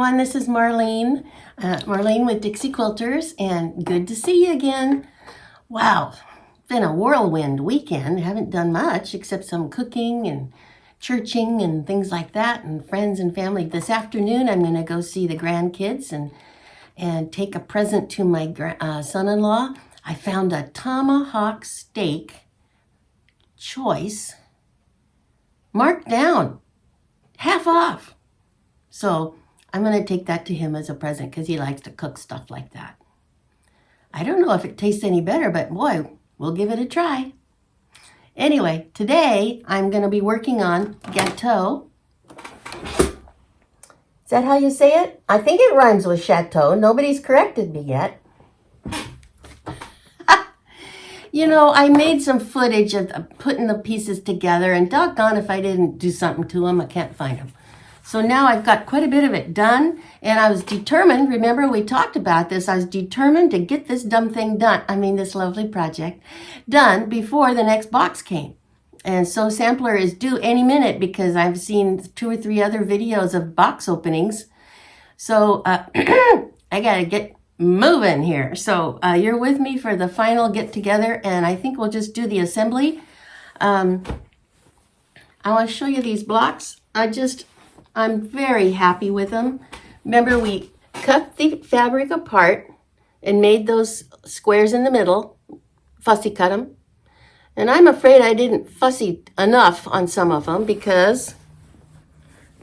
everyone, this is Marlene. Marlene with Dixie Quilters, and good to see you again. Wow, it's been a whirlwind weekend. Haven't done much except some cooking and churching and things like that, and friends and family. This afternoon I'm going to go see the grandkids and take a present to my son-in-law. I found a tomahawk steak choice marked down, half off. So I'm going to take that to him as a present because he likes to cook stuff like that. I don't know if it tastes any better, but boy, we'll give it a try. Anyway, today I'm going to be working on Gateau. Is that how you say it? I think it rhymes with chateau. Nobody's corrected me yet. You know, I made some footage of putting the pieces together, and doggone if I didn't do something to them. I can't find them. So now I've got quite a bit of it done, and I was determined, remember we talked about this, I was determined to get this dumb thing done, this lovely project, done before the next box came. And so sampler is due any minute because I've seen 2 or 3 other videos of box openings. So I gotta get moving here. So you're with me for the final get together, and I think we'll just do the assembly. I want to show you these blocks. I'm very happy with them. Remember, we cut the fabric apart and made those squares in the middle, fussy cut them. And I'm afraid I didn't fussy enough on some of them because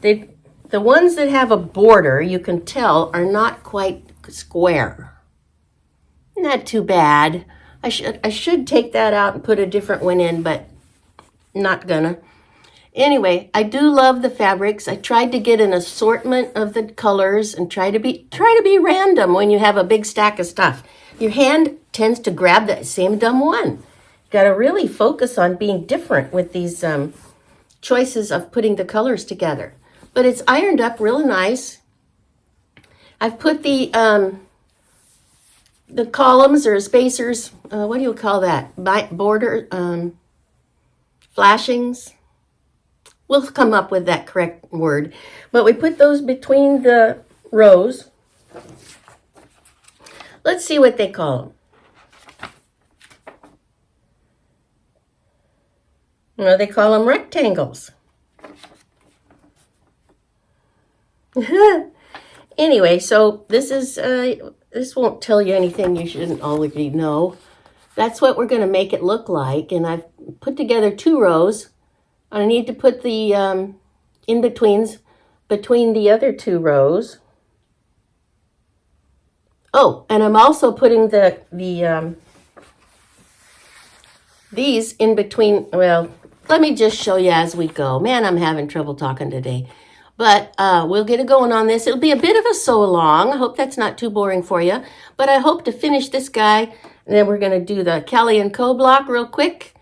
the ones that have a border, you can tell, are not quite square. Not too bad. I should take that out and put a different one in, but not gonna. Anyway, I do love the fabrics. I tried to get an assortment of the colors and try to be random when you have a big stack of stuff. Your hand tends to grab that same dumb one. You got to really focus on being different with these choices of putting the colors together. But it's ironed up really nice. I've put the columns or spacers, what do you call that? Border, flashings. We'll come up with that correct word. But we put those between the rows. Let's see what they call them. Well, they call them rectangles. Anyway, so this is, this won't tell you anything you shouldn't already know. That's what we're going to make it look like. And I've put together 2 rows. I need to put the in-betweens between the other 2 rows. Oh, and I'm also putting these in between. Well, let me just show you as we go. Man, I'm having trouble talking today. But we'll get it going on this. It'll be a bit of a sew-along. I hope that's not too boring for you. But I hope to finish this guy. And then we're going to do the Kelly & Co. block real quick.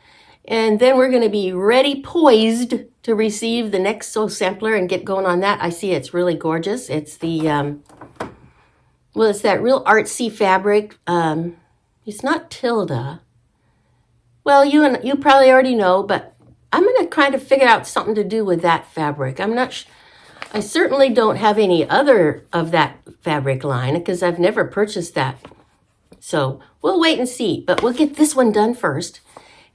And then we're going to be ready, poised to receive the next sew sampler and get going on that. I see it's really gorgeous. It's the, well, it's that real artsy fabric. It's not Tilda. Well, you probably already know, but I'm going to try to figure out something to do with that fabric. I certainly don't have any other of that fabric line because I've never purchased that. So we'll wait and see, but we'll get this one done first.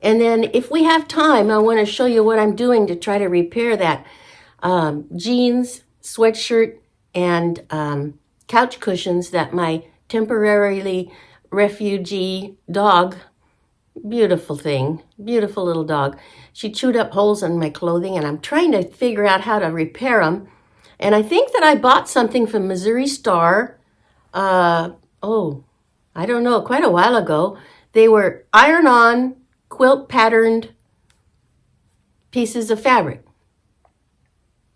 And then if we have time, I want to show you what I'm doing to try to repair that jeans, sweatshirt, and couch cushions that my temporarily refugee dog, beautiful thing, beautiful little dog, she chewed up holes in my clothing, and I'm trying to figure out how to repair them. And I think that I bought something from Missouri Star, I don't know, quite a while ago. They were iron-on, quilt patterned pieces of fabric.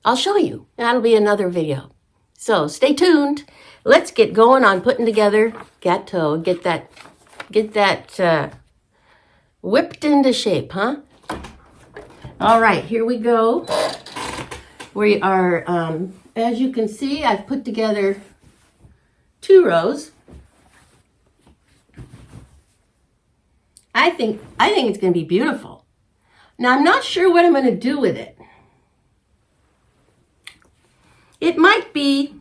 I'll show you. That'll be another video. So stay tuned. Let's get going on putting together Gateau. Get that whipped into shape, huh? All right, here we go. We are, as you can see, I've put together 2 rows. I think it's going to be beautiful. Now, I'm not sure what I'm going to do with it. It might be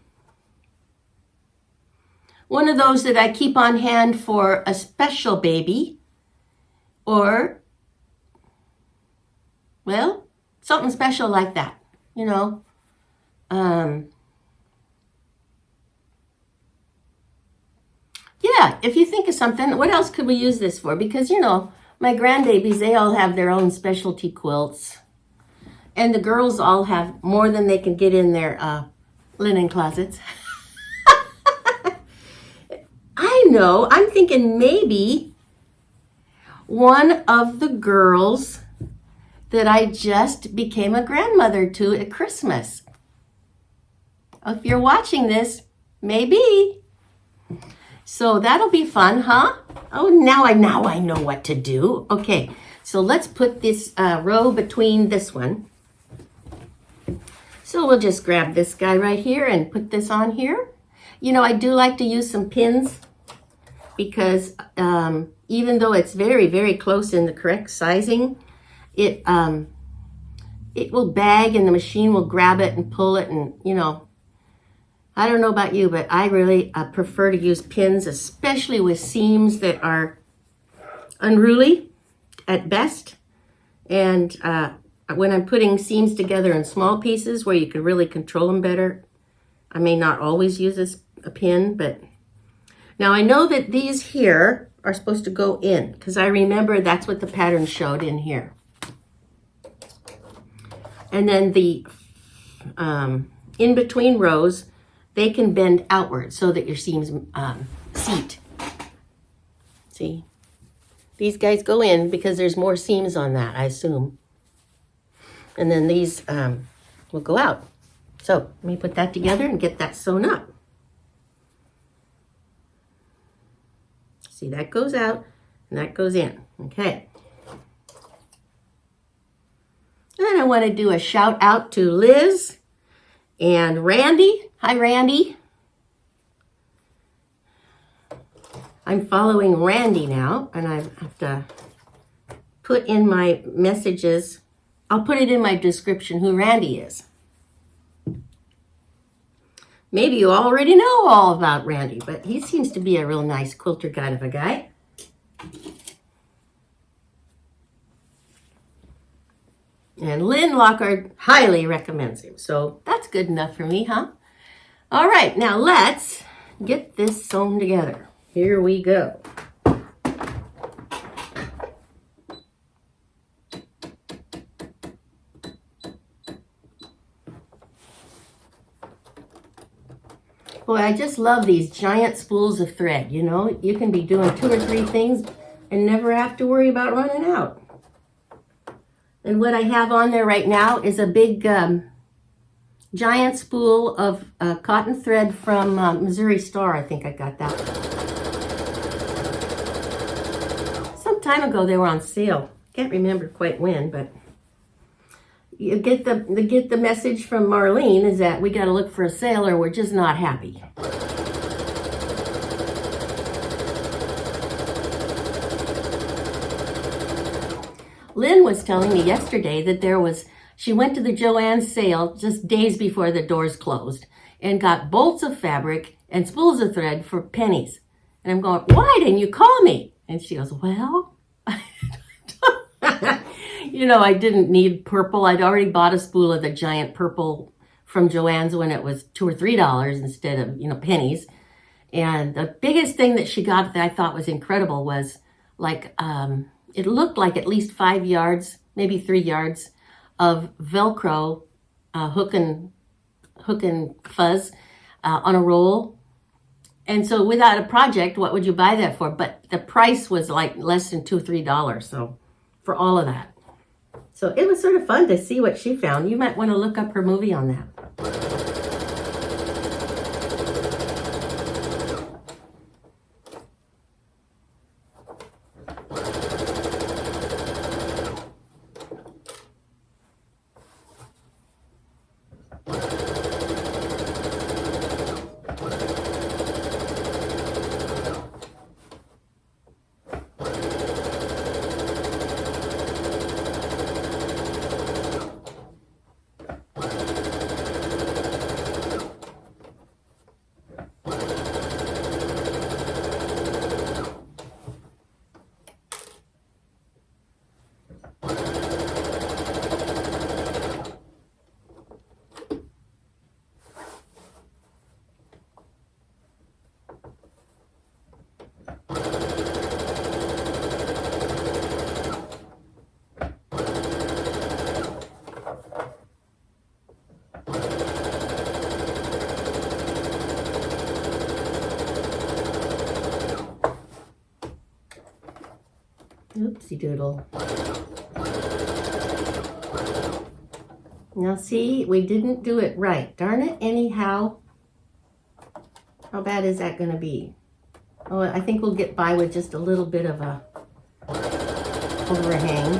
one of those that I keep on hand for a special baby, or, well, something special like that, you know. Yeah, if you think of something, what else could we use this for? Because, you know, my grandbabies, they all have their own specialty quilts. And the girls all have more than they can get in their linen closets. I know, I'm thinking maybe one of the girls that I just became a grandmother to at Christmas. If you're watching this, maybe. So that'll be fun, huh? Oh, now I know what to do. Okay, so let's put this row between this one. So we'll just grab this guy right here and put this on here. You know, I do like to use some pins because even though it's very, very close in the correct sizing, it will bag and the machine will grab it and pull it, and, you know, I don't know about you, but I really prefer to use pins, especially with seams that are unruly at best. And when I'm putting seams together in small pieces where you can really control them better, I may not always use a pin, but now I know that these here are supposed to go in because I remember that's what the pattern showed in here. And then the in between rows, they can bend outward so that your seams seat. See? These guys go in because there's more seams on that, I assume. And then these will go out. So let me put that together and get that sewn up. See, that goes out and that goes in. Okay. And I want to do a shout out to Liz and Randy. Hi, Randy. I'm following Randy now, and I have to put in my messages. I'll put it in my description who Randy is. Maybe you already know all about Randy, but he seems to be a real nice quilter kind of a guy. And Lynne Lockhart highly recommends him, so that's good enough for me, huh? All right, now let's get this sewn together. Here we go. Boy, I just love these giant spools of thread, you know? You can be doing 2 or 3 things and never have to worry about running out. And what I have on there right now is a big giant spool of cotton thread from Missouri Star. I think I got that. Some time ago they were on sale. Can't remember quite when, but you get the message from Marlene is that we got to look for a sale or we're just not happy. Lynne was telling me yesterday that she went to the Joann's sale just days before the doors closed and got bolts of fabric and spools of thread for pennies. And I'm going, why didn't you call me? And she goes, well, you know, I didn't need purple. I'd already bought a spool of the giant purple from Joann's when it was $2 or $3 instead of, you know, pennies. And the biggest thing that she got that I thought was incredible was like, it looked like at least 5 yards, maybe 3 yards of Velcro hook and fuzz on a roll. And so without a project, what would you buy that for? But the price was like less than $2 or $3. So for all of that. So it was sort of fun to see what she found. You might want to look up her movie on that. Oopsie doodle. Now see, we didn't do it right. Darn it, anyhow. How bad is that going to be? Oh, I think we'll get by with just a little bit of a overhang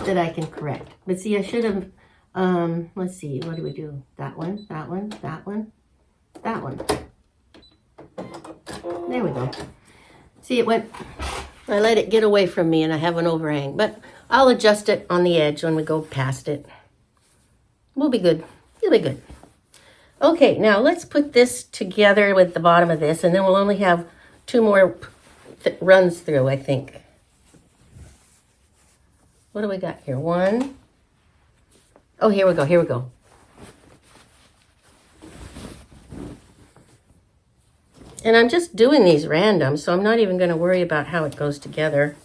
that I can correct. But see, I should have, let's see, what do we do? That one, that one, that one, that one. There we go. See, it went, I let it get away from me and I have an overhang, but I'll adjust it on the edge when we go past it. We'll be good. You'll be good. Okay, now let's put this together with the bottom of this, and then we'll only have 2 more runs through, I think. What do we got here? 1. Oh, here we go, here we go. And I'm just doing these random, so I'm not even going to worry about how it goes together.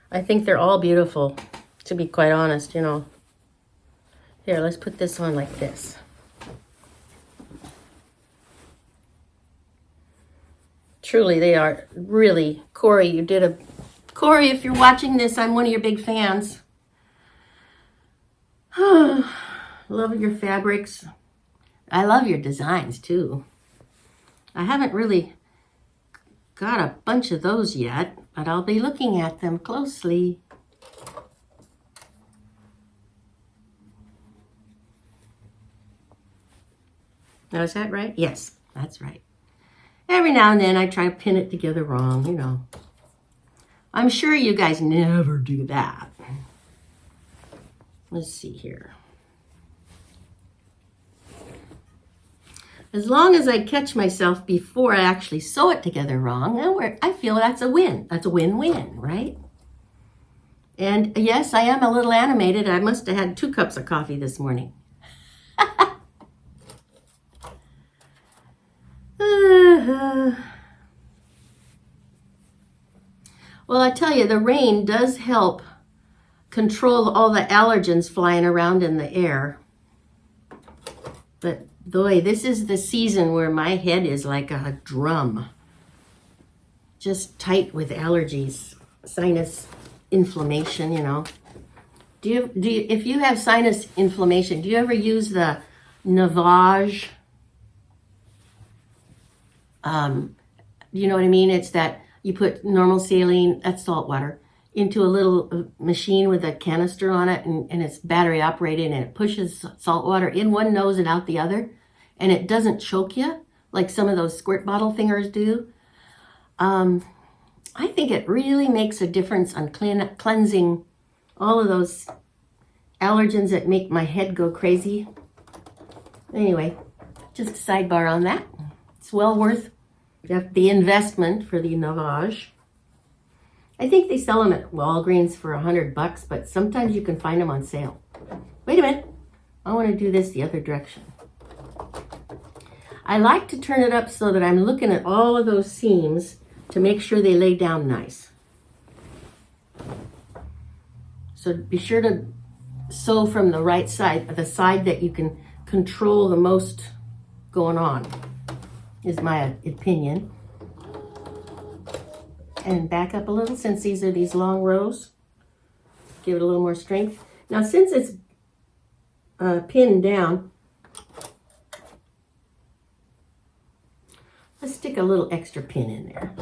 I think they're all beautiful, to be quite honest, you know. Here, let's put this on like this. Truly, they are really, Cory, you did a, Cory, if you're watching this, I'm one of your big fans. Love your fabrics. I love your designs too. I haven't really got a bunch of those yet, but I'll be looking at them closely. Now, is that right? Yes, that's right. Every now and then I try to pin it together wrong, you know. I'm sure you guys never do that. Let's see here. As long as I catch myself before I actually sew it together wrong, I feel that's a win. That's a win-win, right? And yes, I am a little animated. I must have had 2 cups of coffee this morning. Well, I tell you, the rain does help control all the allergens flying around in the air. But boy, this is the season where my head is like a drum. Just tight with allergies, sinus inflammation, you know. If you have sinus inflammation, do you ever use the Navage? You know what I mean? It's that you put normal saline, that's salt water, into a little machine with a canister on it, and it's battery operated, and it pushes salt water in one nose and out the other, and it doesn't choke you like some of those squirt bottle fingers do. I think it really makes a difference on cleansing all of those allergens that make my head go crazy. Anyway, just a sidebar on that. It's well worth the investment for the Navage. I think they sell them at Walgreens for $100, but sometimes you can find them on sale. Wait a minute. I want to do this the other direction. I like to turn it up so that I'm looking at all of those seams to make sure they lay down nice. So be sure to sew from the right side, the side that you can control the most going on, is my opinion. And back up a little, since these are these long rows. Give it a little more strength. Now, since it's pinned down, let's stick a little extra pin in there.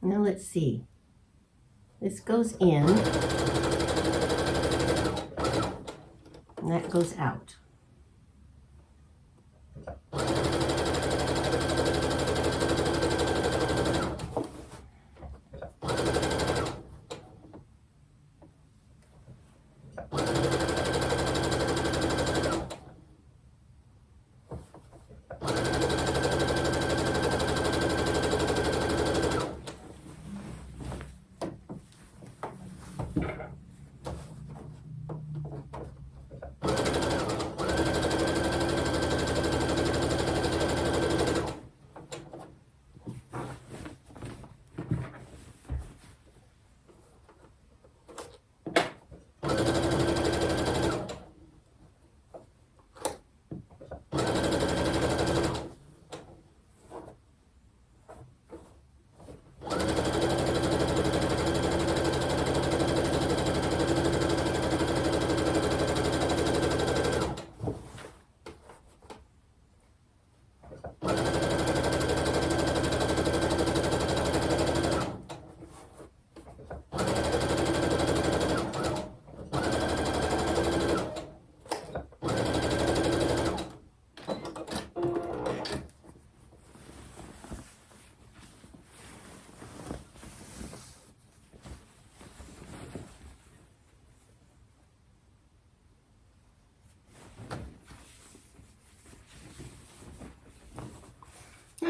Now let's see. This goes in, and that goes out.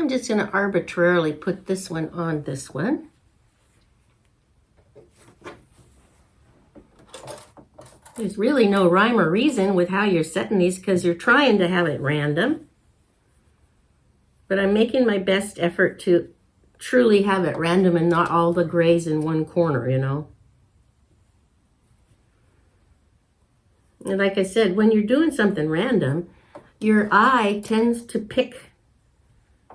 I'm just going to arbitrarily put this one on this one. There's really no rhyme or reason with how you're setting these because you're trying to have it random. But I'm making my best effort to truly have it random and not all the grays in one corner, you know. And like I said, when you're doing something random, your eye tends to pick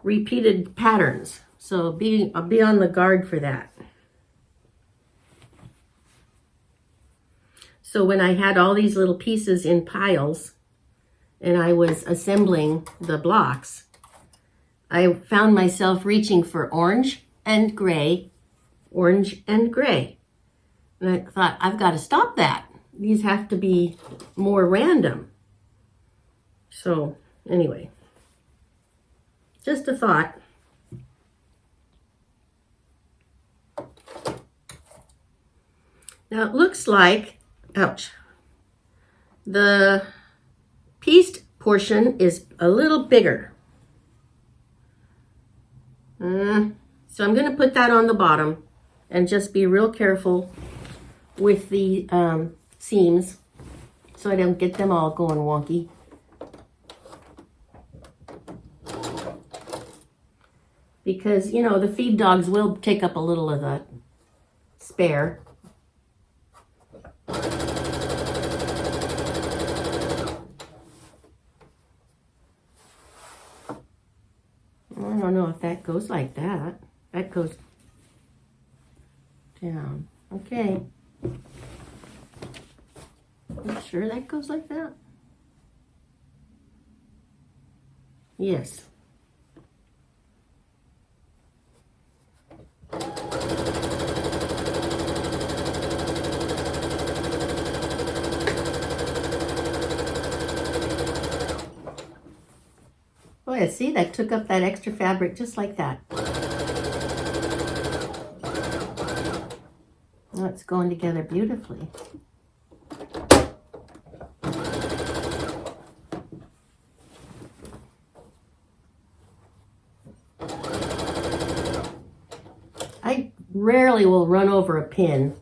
repeated patterns. So be on the guard for that. So when I had all these little pieces in piles and I was assembling the blocks, I found myself reaching for orange and gray, orange and gray. And I thought, I've got to stop that. These have to be more random. So anyway, just a thought. Now it looks like, ouch, the pieced portion is a little bigger. So I'm going to put that on the bottom and just be real careful with the seams so I don't get them all going wonky. Because, you know, the feed dogs will take up a little of the spare. I don't know if that goes like that. That goes down. Okay. You sure that goes like that? Yes. Oh yeah, see, that took up that extra fabric just like that. Oh, it's going together beautifully. I rarely will run over a pin.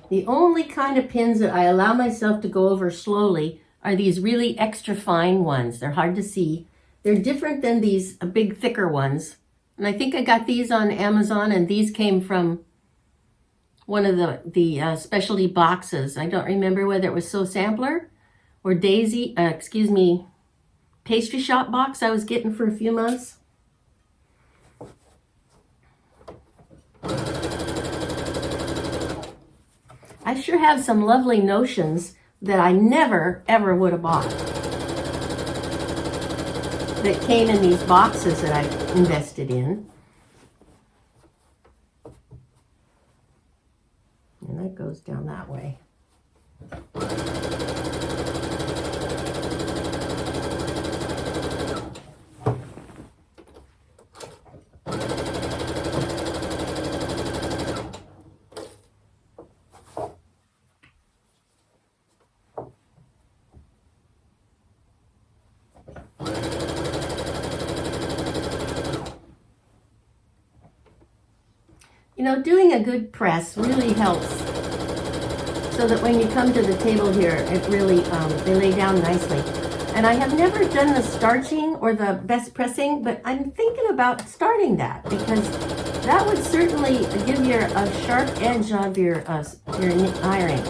The only kind of pins that I allow myself to go over slowly are these really extra fine ones. They're hard to see. They're different than these big, thicker ones. And I think I got these on Amazon, and these came from one of the specialty boxes. I don't remember whether it was So Sampler or Daisy, pastry shop box I was getting for a few months. I sure have some lovely notions that I never, ever would have bought that came in these boxes that I invested in. And that goes down that way. You know, doing a good press really helps so that when you come to the table here, it really, they lay down nicely. And I have never done the starching or the best pressing, but I'm thinking about starting that because that would certainly give you a sharp edge of your ironing.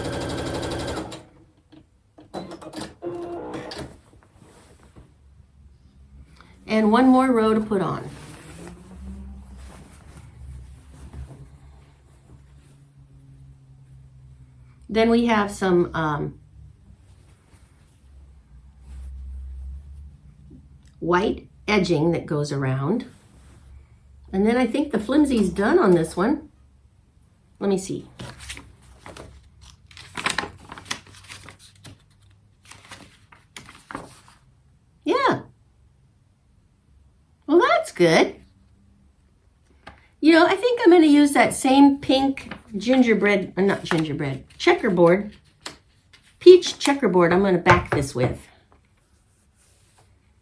And one more row to put on. Then we have some white edging that goes around. And then I think the flimsy's done on this one. Let me see. Yeah. Well, that's good. You know, I think I'm going to use that same pink checkerboard, peach checkerboard I'm going to back this with.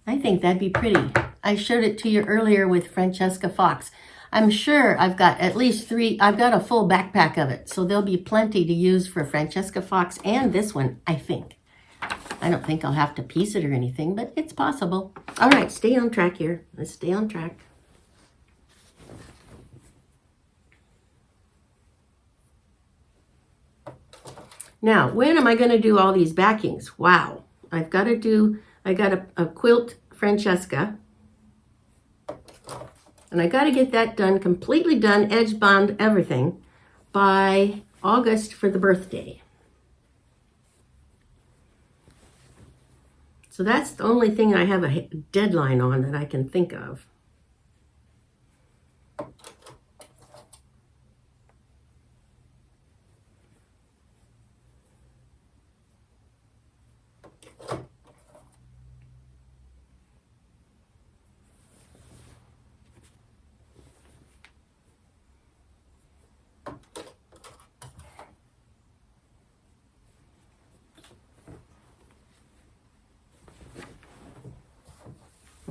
I think that'd be pretty. I showed it to you earlier with Francesca Fox. I'm sure I've got at least 3, I've got a full backpack of it, so there'll be plenty to use for Francesca Fox and this one, I think. I don't think I'll have to piece it or anything, but it's possible. All right, stay on track here. Let's stay on track. Now, when am I going to do all these backings? Wow. I got a quilt Francesca. And I got to get that done, completely done, edge bound, everything, by August for the birthday. So that's the only thing I have a deadline on that I can think of.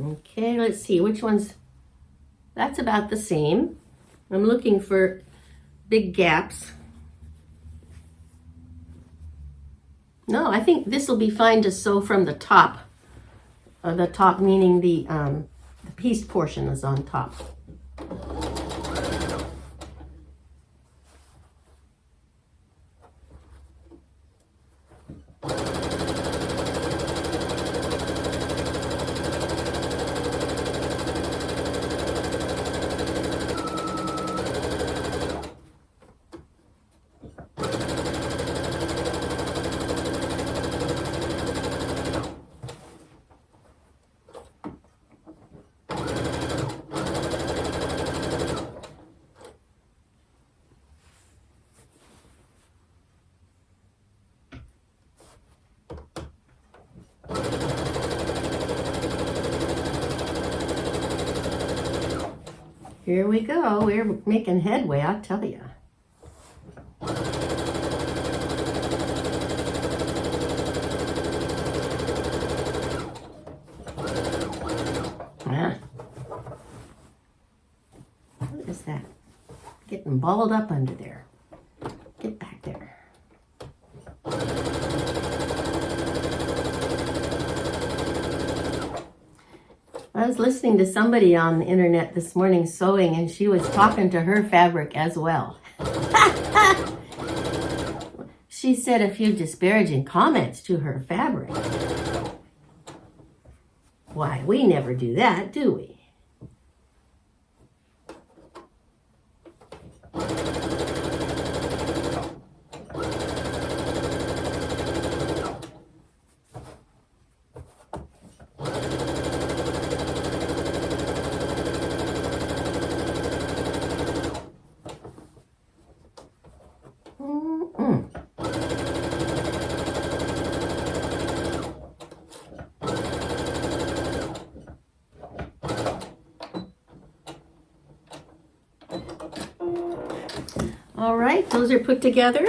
Okay, let's see which ones. That's about the same. I'm looking for big gaps. No, I think this will be fine to sew from the top. The top meaning the piece portion is on top. Here we go. We're making headway, I'll tell you. What is that? Getting balled up under there. Get back there. I was listening to somebody on the internet this morning sewing, and she was talking to her fabric as well. She said a few disparaging comments to her fabric. Why, we never do that, do we? All right, those are put together.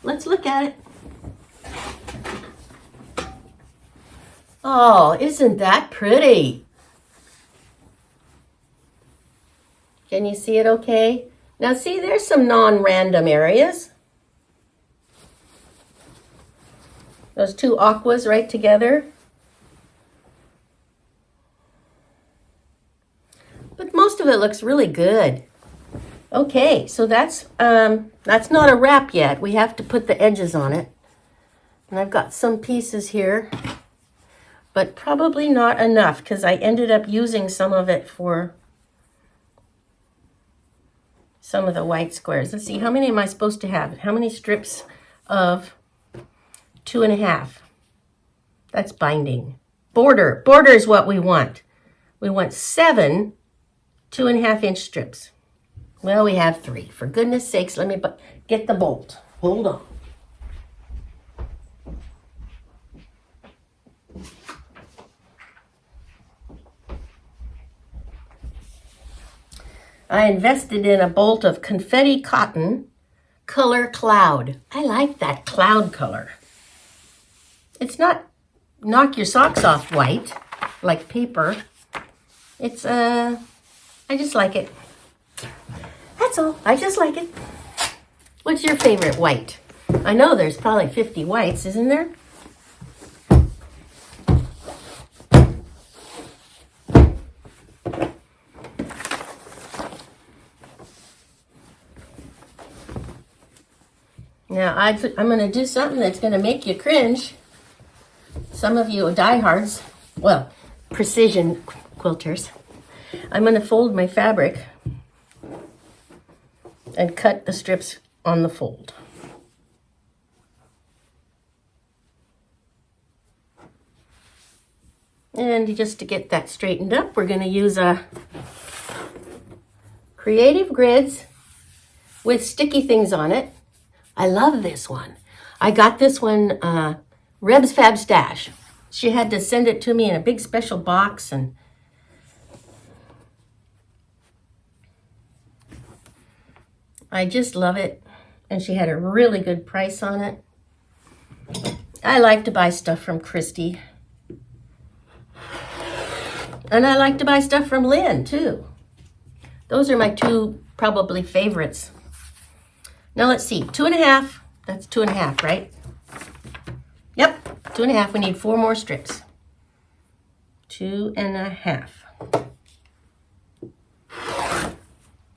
Let's look at it. Oh, isn't that pretty? Can you see it okay? Now see, there's some non-random areas. Those two aquas right together. But most of it looks really good. Okay, so that's not a wrap yet. We have to put the edges on it. And I've got some pieces here, but probably not enough because I ended up using some of it for some of the white squares. Let's see, how many am I supposed to have? How many strips of 2.5? That's binding. Border is what we want. We want 7 2.5-inch strips. Well, we have 3. For goodness sakes, let me get the bolt. Hold on. I invested in a bolt of confetti cotton, color cloud. I like that cloud color. It's not knock your socks off white, like paper. It's, I just like it. That's all. I just like it. What's your favorite white? I know there's probably 50 whites, isn't there? Now, I'm going to do something that's going to make you cringe. Some of you diehards, well, precision quilters. I'm going to fold my fabric and cut the strips on the fold. And just to get that straightened up, we're going to use a Creative Grids with sticky things on it. I love this one. I got this one, Reb's Fab Stash. She had to send it to me in a big special box, and I just love it. And she had a really good price on it. I like to buy stuff from Christy. And I like to buy stuff from Lynne, too. Those are my two probably favorites. Now let's see, 2.5, that's 2.5, right? Yep, 2.5, we need 4 more strips. 2.5.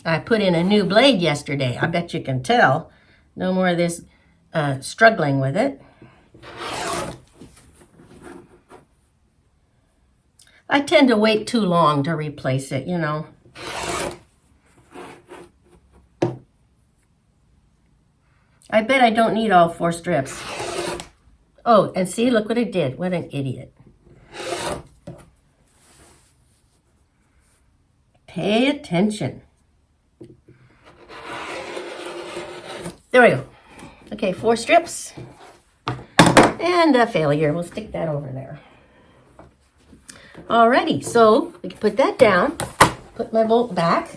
I put in a new blade yesterday, I bet you can tell. No more of this struggling with it. I tend to wait too long to replace it, you know. I bet I don't need all 4 strips. Oh, and see, look what I did. What an idiot. Pay attention. There we go. Okay, 4 strips. And a failure. We'll stick that over there. Alrighty, so we can put that down. Put my bolt back.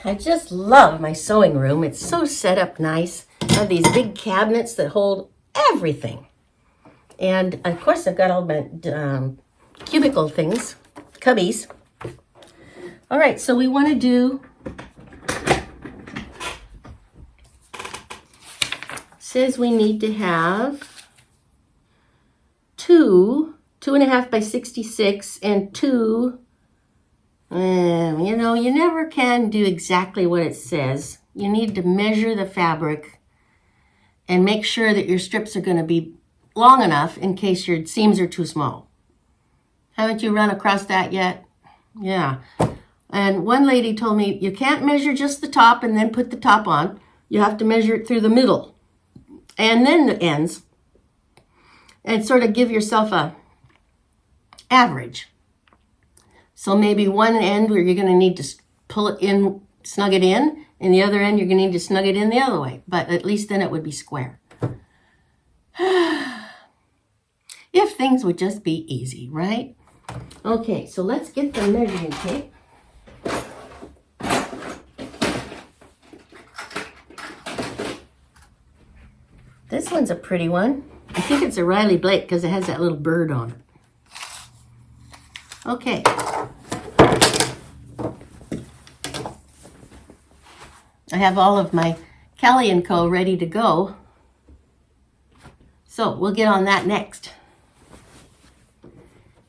I just love my sewing room. It's so set up nice. I have these big cabinets that hold everything. And of course I've got all my cubicle things, cubbies. All right, so we want to do, says we need to have 2.5 by 66 and 2. You know, you never can do exactly what it says. You need to measure the fabric and make sure that your strips are going to be long enough in case your seams are too small. Haven't you run across that yet? Yeah. And one lady told me, you can't measure just the top and then put the top on. You have to measure it through the middle and then the ends and sort of give yourself a average. So maybe one end where you're going to need to pull it in, snug it in, and the other end you're going to need to snug it in the other way. But at least then it would be square. If things would just be easy, right? Okay, so let's get the measuring tape. This one's a pretty one. I think it's a Riley Blake because it has that little bird on it. Okay. I have all of my Kelly & Co. ready to go. So we'll get on that next.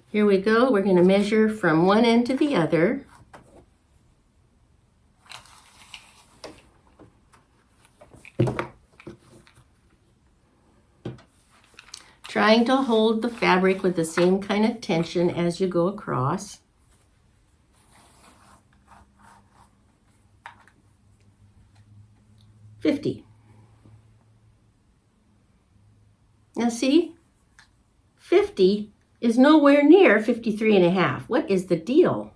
Here we go. We're going to measure from one end to the other. Trying to hold the fabric with the same kind of tension as you go across. $50. Now see, 50 is nowhere near 53.5. What is the deal?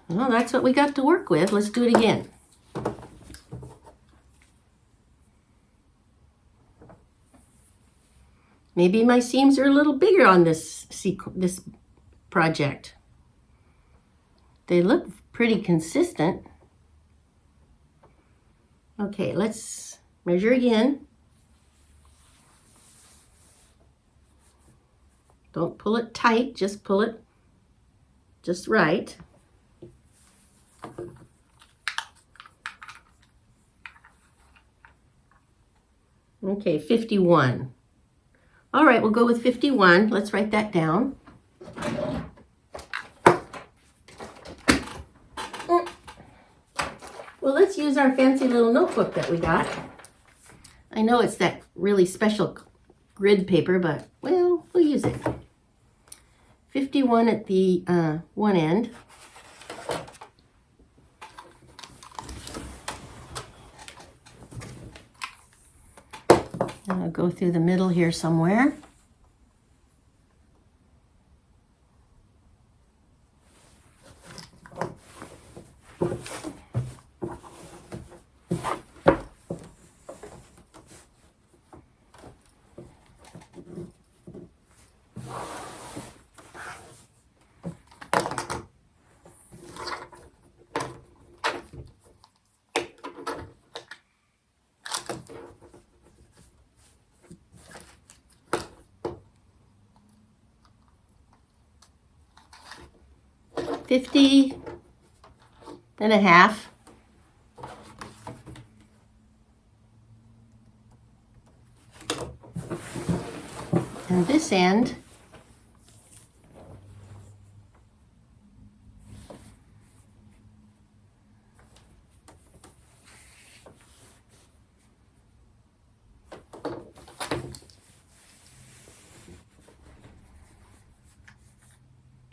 Well, that's what we got to work with. Let's do it again. Maybe my seams are a little bigger on this project. They look pretty consistent. Okay, let's measure again. Don't pull it tight, just pull it just right. Okay, 51. All right, we'll go with 51. Let's write that down. Well, let's use our fancy little notebook that we got. I know it's that really special grid paper, but, well, we'll use it. 51 at the one end. And I'll go through the middle here somewhere. $50.50. And this end,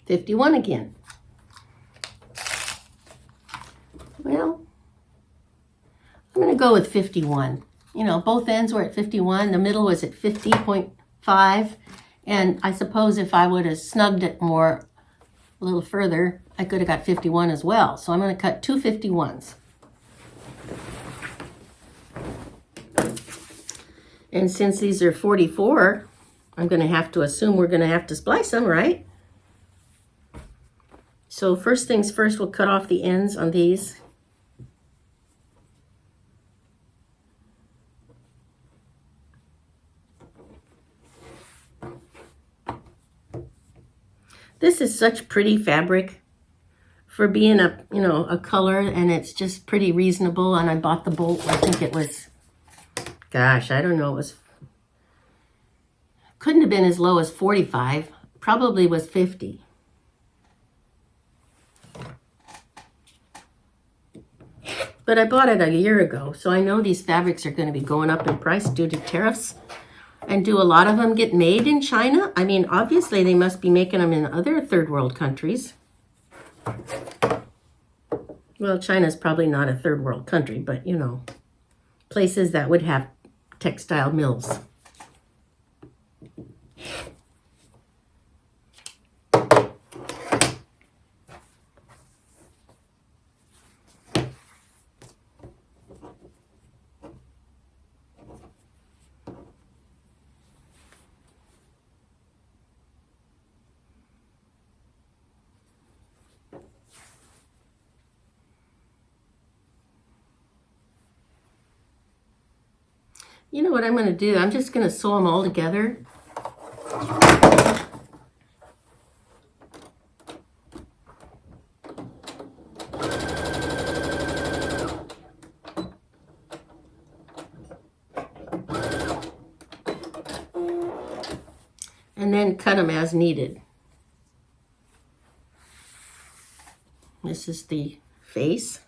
$51 again. Well, I'm going to go with 51. You know, both ends were at 51. The middle was at 50.5. And I suppose if I would have snugged it more, a little further, I could have got 51 as well. So I'm going to cut two 51s. And since these are 44, I'm going to have to assume we're going to have to splice them, right? So first things first, we'll cut off the ends on these. This is such pretty fabric for being a color, and it's just pretty reasonable. And I bought the bolt, I think it was, gosh, I don't know, it was, couldn't have been as low as 45, probably was 50. But I bought it a year ago, so I know these fabrics are going to be going up in price due to tariffs. And do a lot of them get made in China? I mean, obviously they must be making them in other third world countries. Well, China's probably not a third world country, but you know, places that would have textile mills. You know what I'm going to do? I'm just going to sew them all together. And then cut them as needed. This is the face.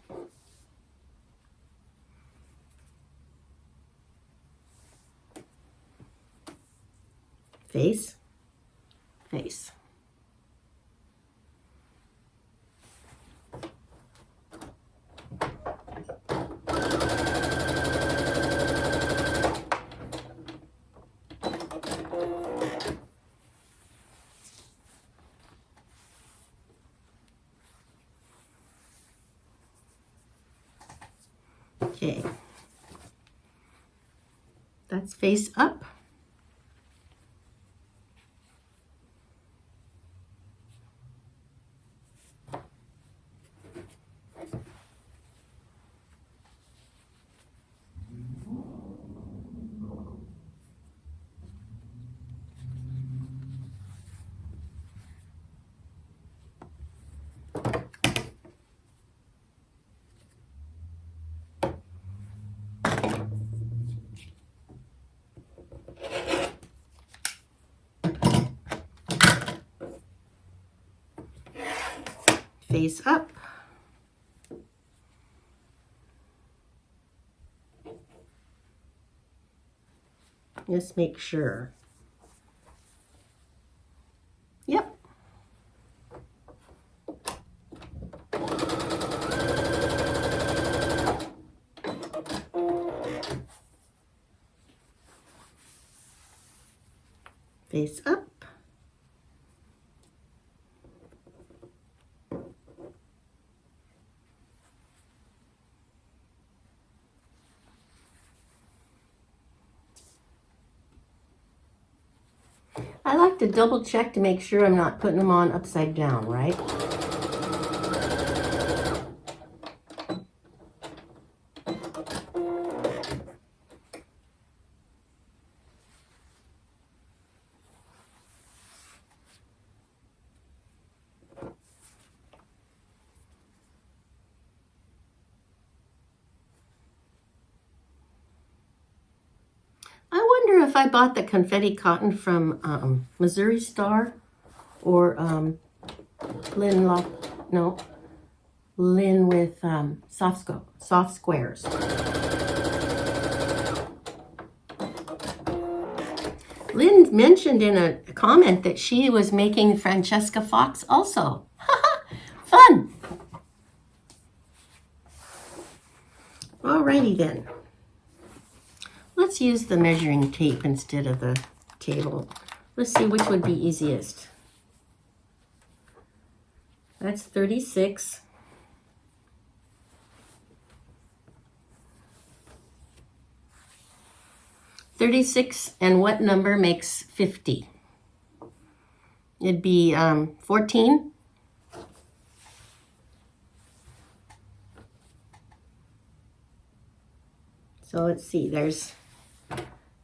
Face, face. Okay. That's face up. face up. Just make sure. Yep. Face up. I like to double check to make sure I'm not putting them on upside down, right? I wonder if I bought the confetti cotton from Missouri Star or Lynne with Soft Squares. Lynne mentioned in a comment that she was making Francesca Fox also. Fun! Alrighty then. Let's use the measuring tape instead of the table. Let's see which would be easiest. That's 36. And what number makes 50? It'd be 14. So let's see, there's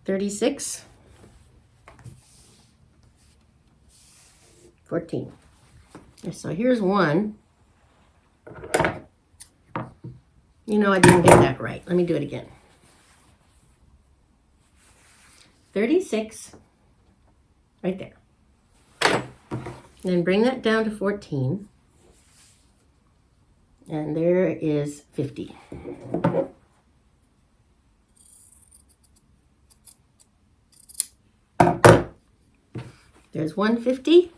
36, 14. So here's one. You know, I didn't get that right. Let me do it again. 36, right there. Then bring that down to 14. And there is 50. There's 150.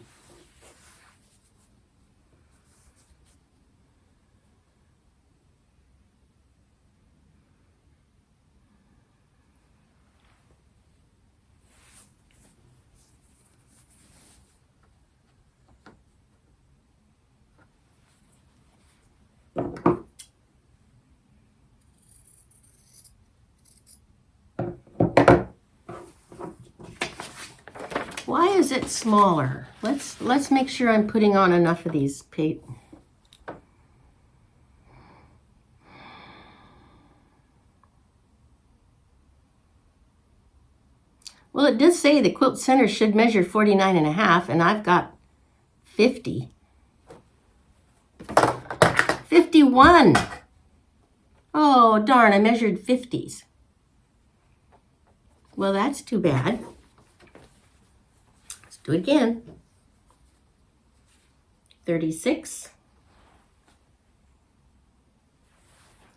Why is it smaller? Let's make sure I'm putting on enough of these paper. Well, it does say the quilt center should measure 49.5, and I've got 50. 51. Oh, darn, I measured 50s. Well, that's too bad. Let's do it again. 36.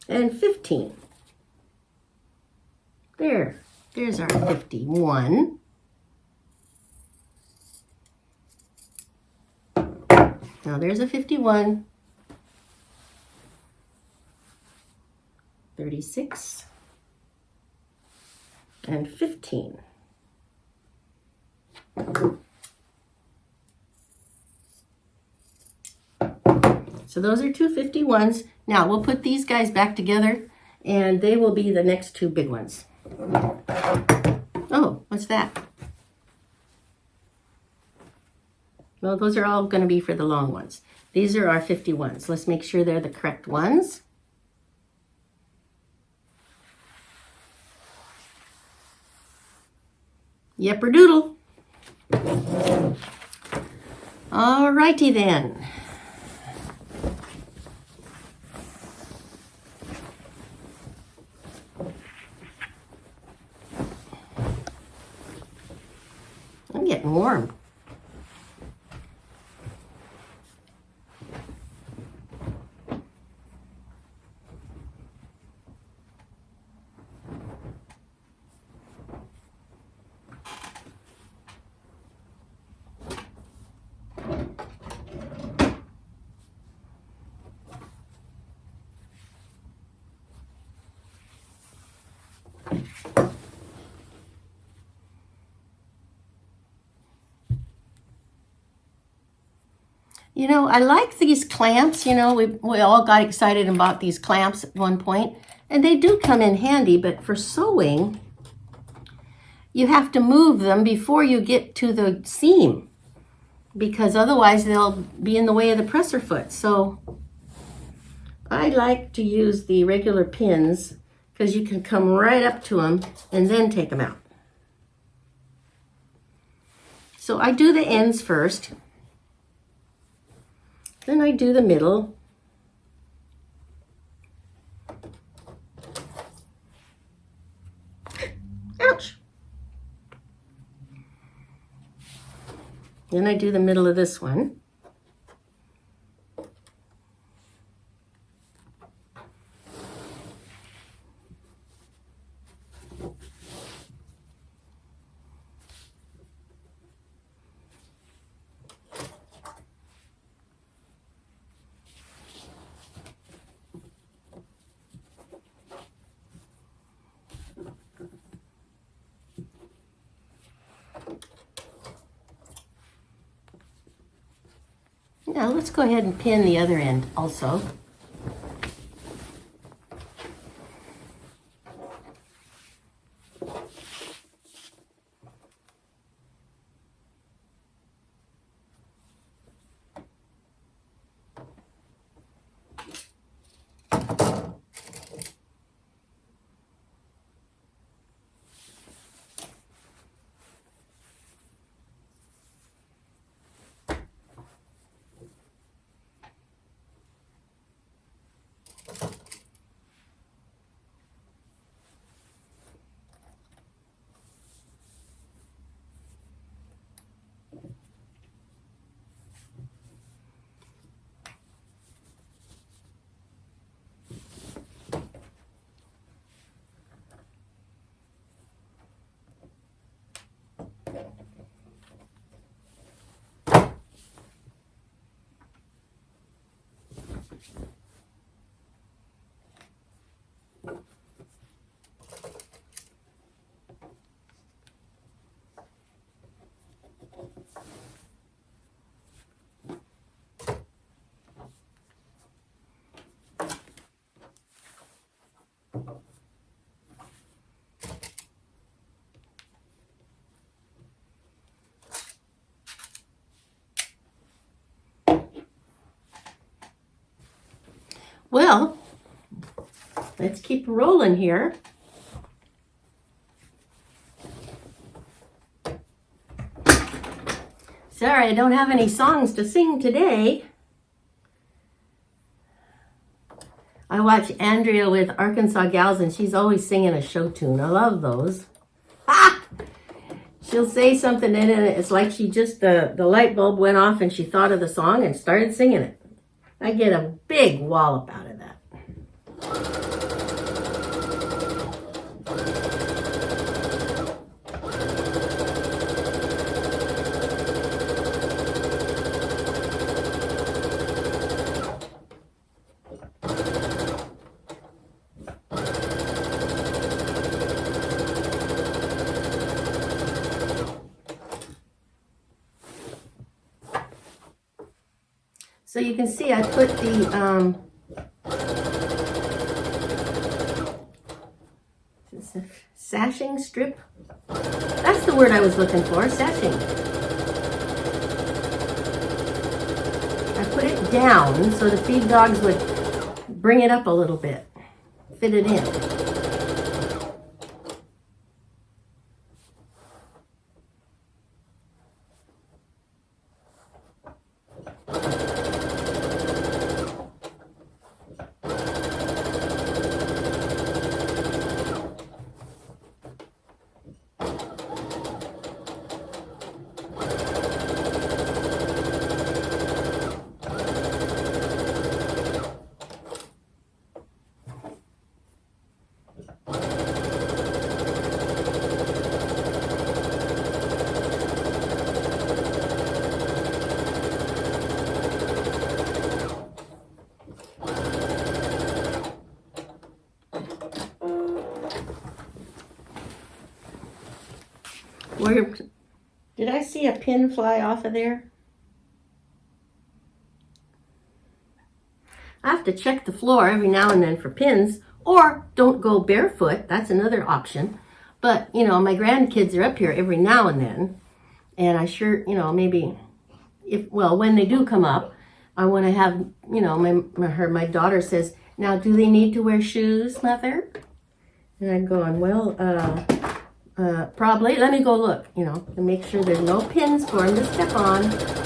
And 15. There's our 51. Now there's a 51. 36. And 15. So those are two 51s. Now we'll put these guys back together and they will be the next two big ones. Oh, what's that? Well, those are all going to be for the long ones. These are our 51s. Let's make sure they're the correct ones. Yepper doodle. All righty then. I'm getting warm. You know, I like these clamps. You know, we all got excited and bought these clamps at one point, and they do come in handy, but for sewing, you have to move them before you get to the seam, because otherwise they'll be in the way of the presser foot. So I like to use the regular pins because you can come right up to them and then take them out. So I do the ends first. Then I do the middle. Ouch! Then I do the middle of this one. Now let's go ahead and pin the other end also. Well, let's keep rolling here. Sorry, I don't have any songs to sing today. I watch Andrea with Arkansas Gals, and she's always singing a show tune. I love those. Ah! She'll say something in it, and it's like she just, the light bulb went off and she thought of the song and started singing it. I get a big wallop out of that. So you can see I put the sashing strip. That's the word I was looking for, sashing. I put it down so the feed dogs would bring it up a little bit, fit it in. Where did I see a pin fly off of there? to check the floor every now and then for pins, or don't go barefoot. That's another option. But, you know, my grandkids are up here every now and then. And I sure, you know, maybe when they do come up, I want to have, you know, my daughter says, now, do they need to wear shoes, Mother? And I'm going, well, probably. Let me go look, you know, and make sure there's no pins for them to step on.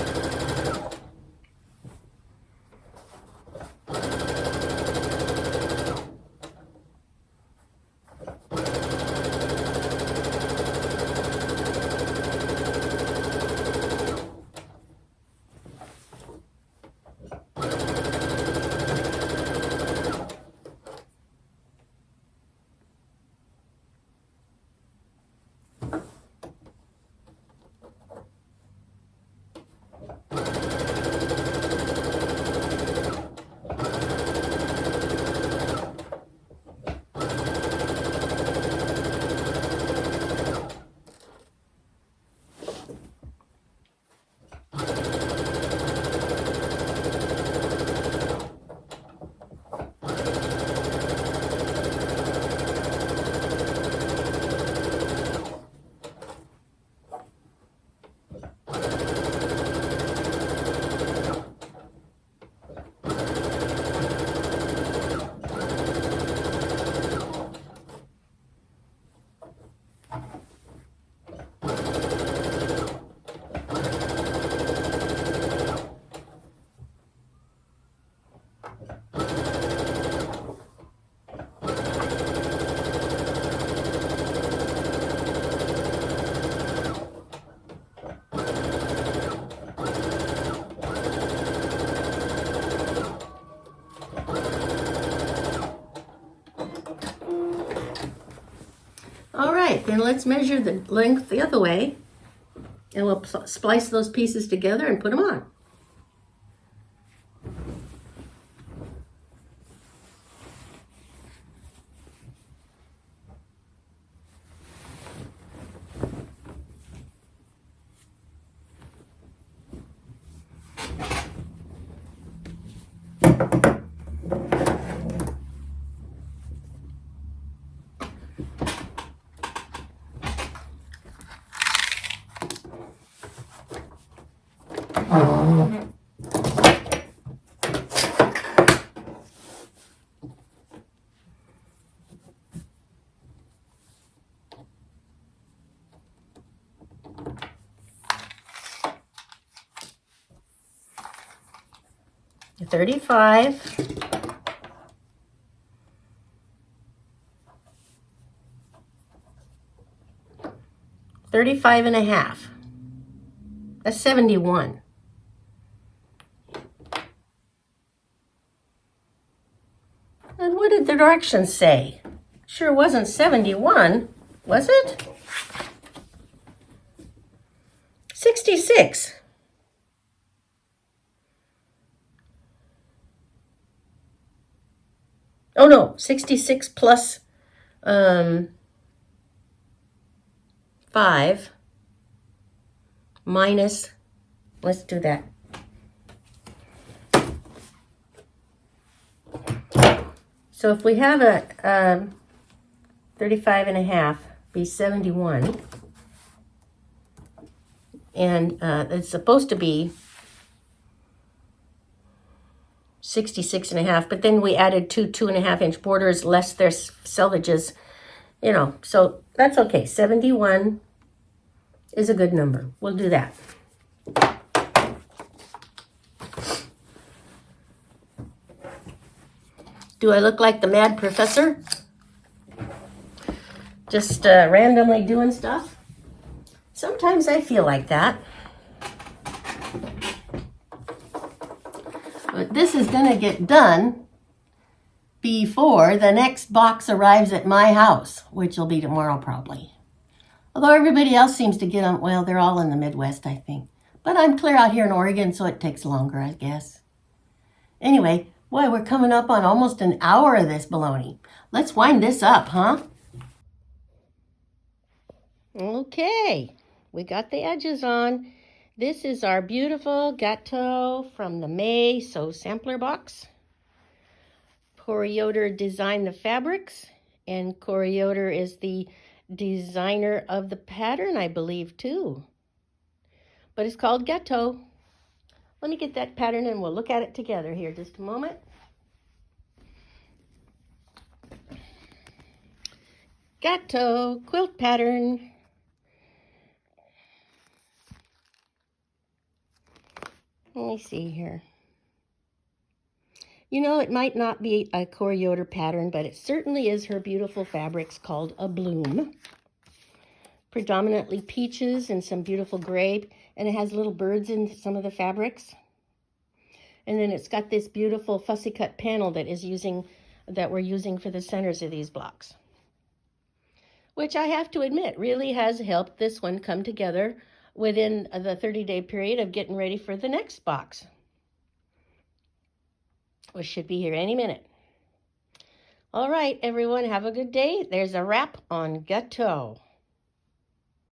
All right, then let's measure the length the other way, and we'll splice those pieces together and put them on. $35. 35 and a half. That's 71. And what did the directions say? Sure wasn't 71, was it? 66. Oh no, 66 plus 5 minus, let's do that. So if we have a 35 and a half be 71, and it's supposed to be 66 and a half, but then we added two 2.5-inch borders, less their selvages, you know, so that's okay. 71 is a good number. We'll do that. Do I look like the mad professor? Just randomly doing stuff? Sometimes I feel like that. But this is going to get done before the next box arrives at my house, which will be tomorrow probably. Although everybody else seems to get them, well, they're all in the Midwest, I think. But I'm clear out here in Oregon, so it takes longer, I guess. Anyway, boy, we're coming up on almost an hour of this baloney. Let's wind this up, huh? Okay, we got the edges on. This is our beautiful Gateau from the May Sew Sampler box. Cory Yoder designed the fabrics, and Cory Yoder is the designer of the pattern, I believe, too. But it's called Gateau. Let me get that pattern and we'll look at it together here just a moment. Gateau quilt pattern. Let me see here. You know, it might not be a Cory Yoder pattern, but it certainly is her beautiful fabrics called Abloom. Predominantly peaches and some beautiful gray, and it has little birds in some of the fabrics. And then it's got this beautiful fussy cut panel that we're using for the centers of these blocks, which I have to admit really has helped this one come together within the 30-day period of getting ready for the next box, which should be here any minute. All right, everyone, have a good day. There's a wrap on Gateau.